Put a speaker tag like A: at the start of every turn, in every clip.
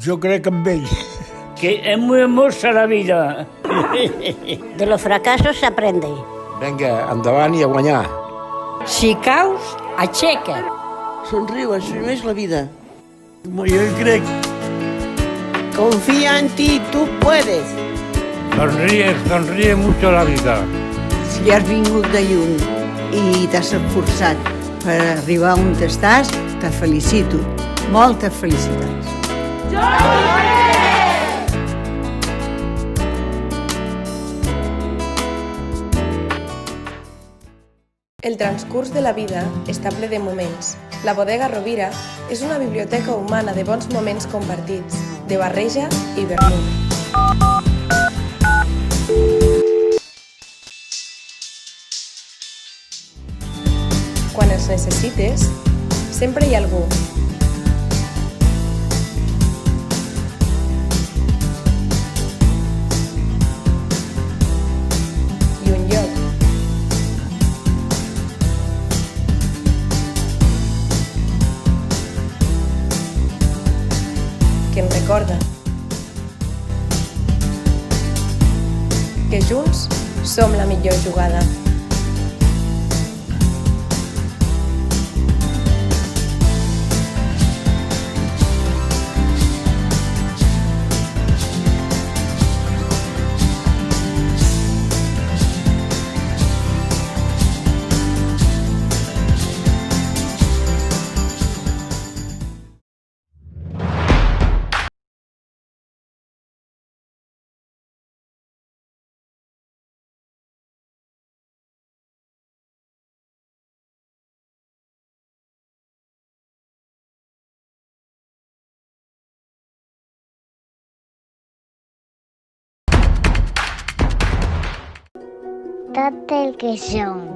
A: Jo crec en ell.
B: Que es muy hermosa la vida.
C: De los fracasos se aprende.
D: Vinga, endavant i a guanyar.
C: Si caus, aixeca't.
E: Somriu, assumeix la vida.
A: Jo crec.
E: Confía en ti, tú puedes.
B: Sonríe mucho la vida.
F: Si has vingut de lluny i t'has esforçat per arribar on estàs, te felicito. Moltes felicitats.
G: El transcurs de la vida està ple de moments. La Bodega Rovira és una biblioteca humana de bons moments compartits, de barreja i vermut. Quan els necessites, sempre hi ha algú. I un lloc. Que em recorda que junts som la millor jugada.
C: Tot el que som.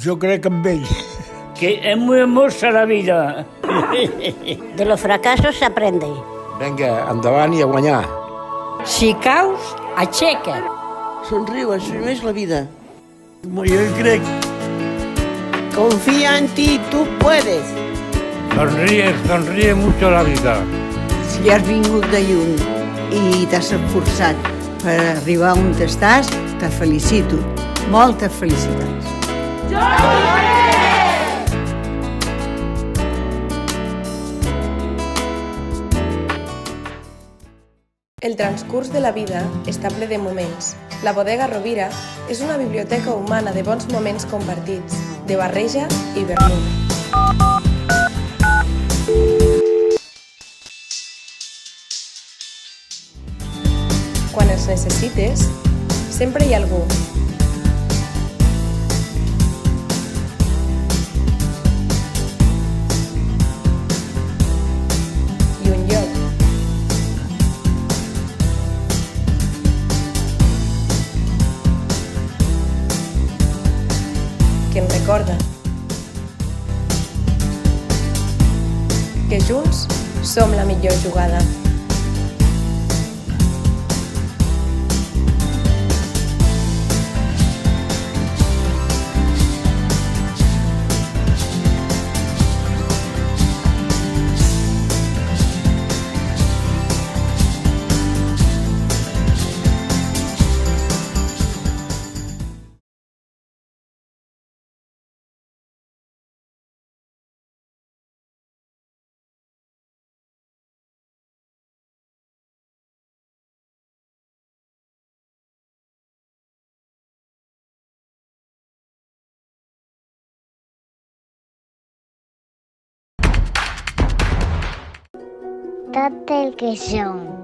A: Jo crec en ell.
B: Que es muy hermosa la vida.
C: De los fracasos s'aprende.
D: Vinga, endavant i a guanyar.
C: Si caus, aixeca't.
E: Somriu, assumeix la vida.
A: Jo crec.
E: Confía en ti, tú puedes.
B: Sonríe, sonríe mucho la vida.
F: Si has vingut de lluny i t'has esforçat per arribar on estàs, te felicito. Moltes felicitats.
G: El transcurs de la vida està ple de moments. La Bodega Rovira és una biblioteca humana de bons moments compartits, de barreja i vermut. Quan els necessites, sempre hi ha algú. I un lloc. Que em recorda que junts som la millor jugada.
C: Tot el que som.